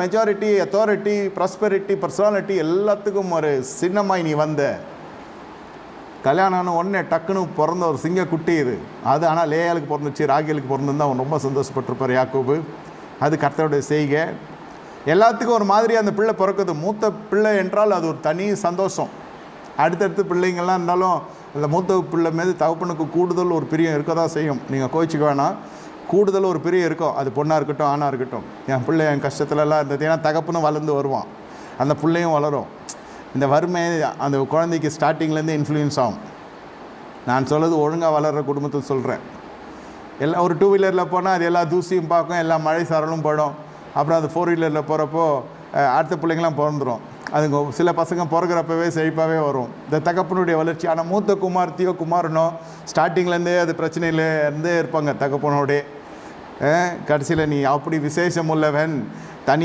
Majority, authority, prosperity, personality எல்லாத்துக்கும் ஒரு சின்னமாய் நீ வந்த. கல்யாணம் ஆன உடனே டக்குன்னு பிறந்த ஒரு சிங்கக்குட்டி இது. அது ஆனால் லேயாளுக்கு பிறந்துச்சு, ராகேலுக்கு பிறந்திருந்தா அவன் ரொம்ப சந்தோஷப்பட்டிருப்பார் யாக்கோபு. அது கர்த்தருடைய செய்கை. எல்லாத்துக்கும் ஒரு மாதிரி அந்த பிள்ளை பிறக்குது. மூத்த பிள்ளை என்றால் அது ஒரு தனி சந்தோஷம். அடுத்தடுத்து பிள்ளைங்கள்லாம் இருந்தாலும் அந்த மூத்த பிள்ளை மீது தகப்பனுக்கு கூடுதல் ஒரு பிரியம் இருக்க தான் செய்யும். நீங்கள் கோச்சிக்க வேணாம், கூடுதல் ஒரு பிரியம் இருக்கும். அது பொண்ணாக இருக்கட்டும் ஆணாக இருக்கட்டும். என் பிள்ளை என் கஷ்டத்துலலாம் இருந்தது. ஏன்னா தகப்பனும் வளர்ந்து வருவான், அந்த பிள்ளையும் வளரும். இந்த வறுமை அந்த குழந்தைக்கு ஸ்டார்டிங்லேருந்து இன்ஃப்ளூயன்ஸ் ஆகும். நான் சொல்கிறது ஒழுங்காக வளர்கிற குடும்பத்தை சொல்கிறேன். எல்லாம் ஒரு 2 வீலரில் போனால் அது எல்லா தூசியும் பார்க்கும், எல்லா மழை சாரலும் படும். அப்புறம் அது 4 வீலரில் போகிறப்போ அடுத்த பிள்ளைங்களாம் பிறந்துடும். அதுங்க சில பசங்க பிறகுறப்பவே செழிப்பாகவே வரும். இந்த தகப்பனுடைய வளர்ச்சி. ஆனால் மூத்த குமார்த்தியோ குமாரனோ ஸ்டார்டிங்லேருந்தே அது பிரச்சனையிலேருந்தே இருப்பாங்க தகப்பனோடே. கடைசியில் நீ அப்படி விசேஷம் உள்ளவன், தண்ணீர்